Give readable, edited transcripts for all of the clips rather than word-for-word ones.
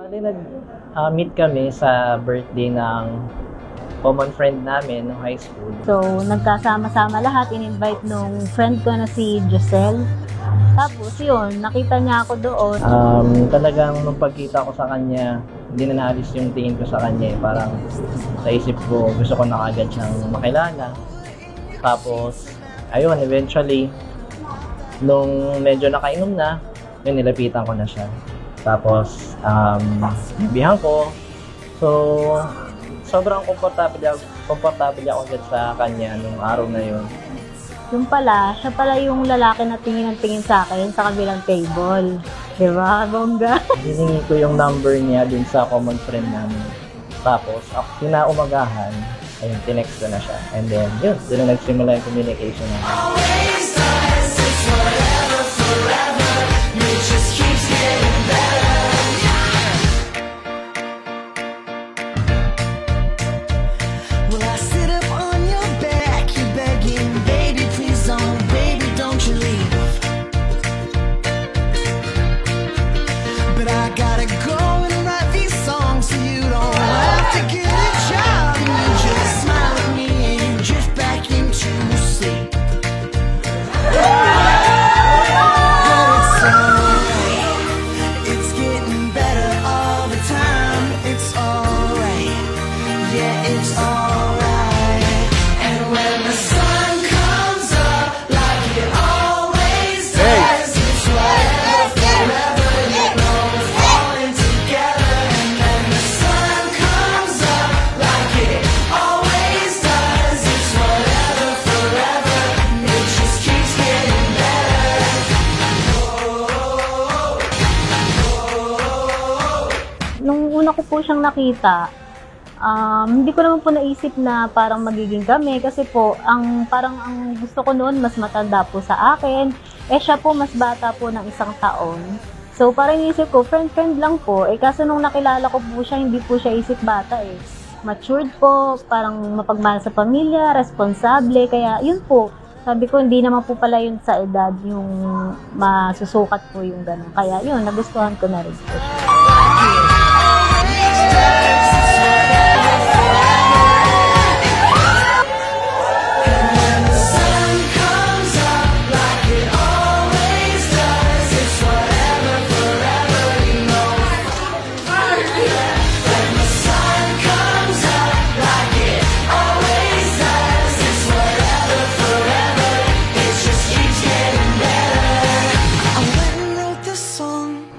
Bali, nag-meet kami sa birthday ng common friend namin ng high school. So, nagkasama-sama lahat. In-invite nung friend ko na si Giselle. Tapos, yun, nakita niya ako doon. Talagang nung pagkita ko sa kanya, hindi na naalis yung tingin ko sa kanya. Parang sa isip ko, gusto ko na agad siyang makilala. Tapos, ayun, eventually, nung medyo nakainom na, yun, nilapitan ko na siya. Tapos, nabihan ko. So, sobrang komportable ako agad sa kanya nung araw na yun. Yung pala, siya pala yung lalaki na tingin ng tingin sa akin sa kabilang table. Diba, bongga? Hiningi ko yung number niya dun sa common friend namin. Tapos, kinaumagahan, ayun, tinext ko na siya. And then, yun, doon na nagsimula yung communication namin. Always does, it's forever, forever. It just keeps getting better. Well, I sit up on your back, you're begging, baby, please don't, baby, don't you leave. But I gotta go and write these songs so you don't have to get a job. And you just smile at me and drift back into sleep. It's getting better all the time. It's alright, yeah, it's alright. And when the sun comes up like it always does, it's forever, forever, you know we're falling together. And then the sun comes up like it always does, it's forever, forever. It just keeps getting better. Nung una ko po siyang nakita, hindi ko naman po naisip na parang magiging kami kasi po, ang gusto ko noon mas matanda po sa akin. Siya po mas bata po ng 1 taon. So parang isip ko, friend lang po. Kaso nung nakilala ko po siya, hindi po siya isip bata Matured po, parang mapagmahal sa pamilya, responsable. Kaya yun po, sabi ko hindi naman po pala yun sa edad yung masusukat po yung ganun. Kaya yun, nagustuhan ko na rin po siya.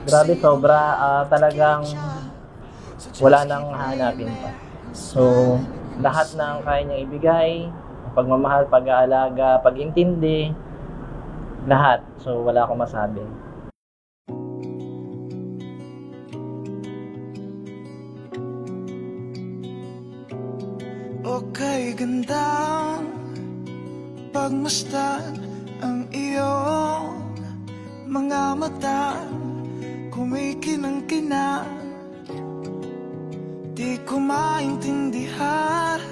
Grabe, sobra. Talagang wala nang hanapin pa. So, lahat ng kaya niyang ibigay, pagmamahal, pag-aalaga, pag-intindi, lahat. So, wala akong masabi. Okay, ganda pagmasdan ang iyong mga mata, kumikinang-kinang, di ko maintindihan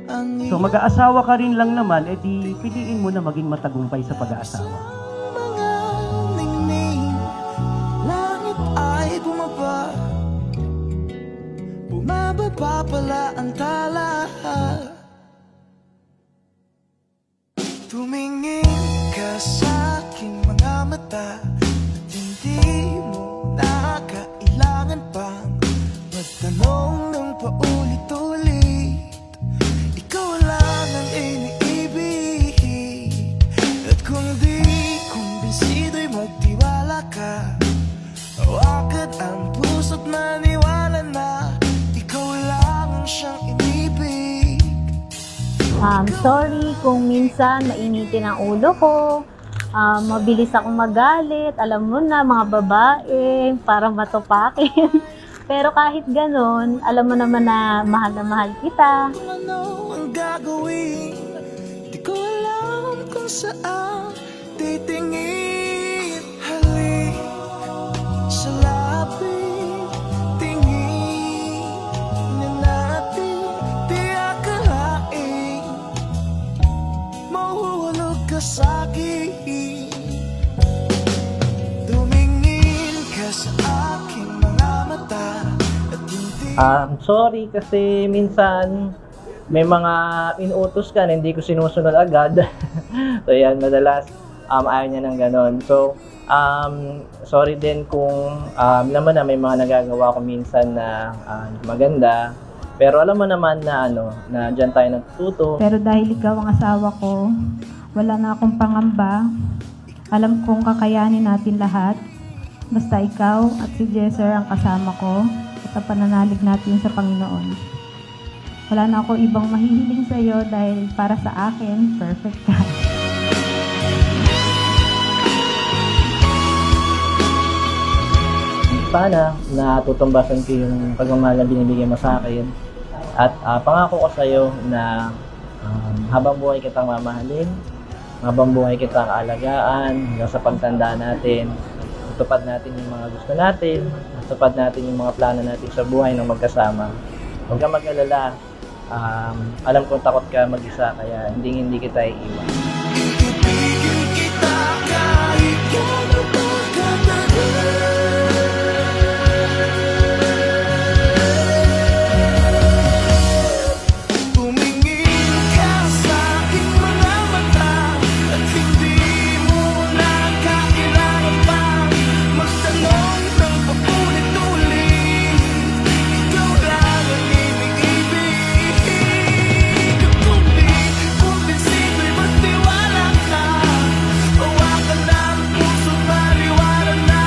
ang iyong. So mag-aasawa ka rin lang naman, di piliin mo na maging matagumpay sa pag-aasawa. Mga ningning, langit ay bumaba, bumababa pala ang tala. Tumingin ka sa aking mga mata, at hindi mo na kailangan pang magtanong ng paulit-ulit. Ikaw lang ang iniibig, at kung di kumbinsido'y magtiwala ka. Agad ang puso't maniwala na ikaw lang ang siyang inibig. Sorry kung minsan mainitin ang ulo ko, mabilis akong magalit, alam mo na mga babae, parang matupakin. Pero kahit ganon, alam mo naman na mahal kita. Ano ang gagawin? Di ko alam kung saan titingin. Halik sa labi, tingin na natin, di akalain mahuhulog ka sa'kin. Dumingin ka sa aking mga Sorry kasi minsan may mga inuutos ka na hindi ko sinusunod agad. So yan, madalas ayaw niya ng ganon. So, sorry din kung alam mo na may mga nagagawa ko minsan na maganda. Pero alam mo naman na na diyan tayo natututo. Pero dahil ikaw ang asawa ko, wala na akong pangamba. Alam kong kakayanin natin lahat. Basta ikaw at si Jesser ang kasama ko at ang pananalig natin sa Panginoon. Wala na ako ibang mahihiling sa iyo dahil para sa akin, perfect ka. Sana natutumbasan ko yung pagmamahal na binibigay mo sa akin. At pangako ko sa iyo na habang buhay kitang mamahalin, habang buhay kitang alagaan, hanggang sa pagtanda natin, matupad natin yung mga gusto natin, matupad natin yung mga plano natin sa buhay ng magkasama. Huwag kang mag-alala. Alam kong takot ka mag-isa, kaya hindi kita iiwan. Ibigin kita kahit gaano pa katagal. Tumingin ka sa aking mga mata at hindi mo na kailangan pa magtanong ng paulit-ulit. Ikaw lang ang iniibig. Kumbinsible ba't tiwala ka? Hawakan na ang puso, paliwanag na.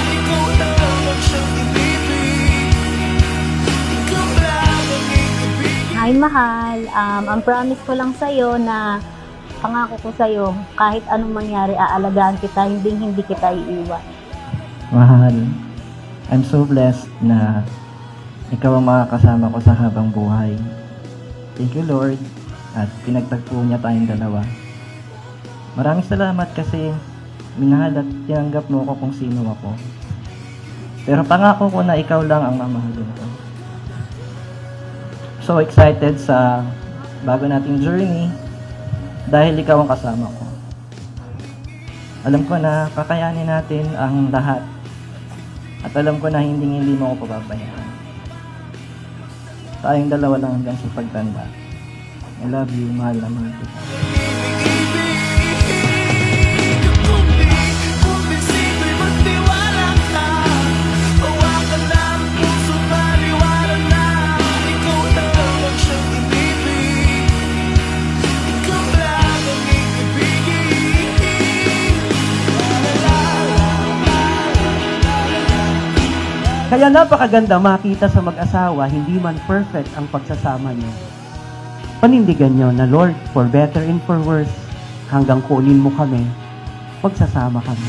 Ikaw lang ang siyang inibig. Ikaw lang ang iibig. Hi, mahal. Ang promise ko lang sa'yo na pangako ko sa'yo, kahit anong mangyari, aalagaan kita, hindi kita iiwan. Mahal, I'm so blessed na ikaw ang makakasama ko sa habang buhay. Thank you, Lord, at pinagtagpo niya tayong dalawa. Maraming salamat kasi minahal at tinanggap mo ko kung sino ako. Pero pangako ko na ikaw lang ang mamahalin ko. So excited sa bago nating journey dahil ikaw ang kasama ko. Alam ko na kakayanin natin ang lahat. At alam ko na hindi mo ako pababayaan. Tayong dalawa lang hanggang sa pagtanda. I love you, mahal na mahal kita. Kumbinsible ba't tiwala ka? Hawakan na ang puso, paliwanag na. Ikaw lang ang siyang inibig. Ikaw lang ang iibigin. Kaya napakaganda makita sa mag-asawa, hindi man perfect ang pagsasama niyo. Panindigan niyo na Lord, for better and for worse, hanggang kunin mo kami, magsasama kami.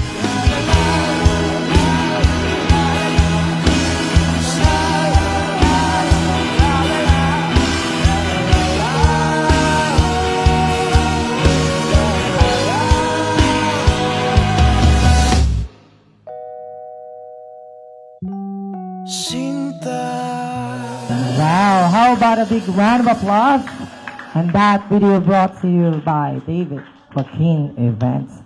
Sinta. Wow, how about a big round of applause? And that video brought to you by David Joaquin Events.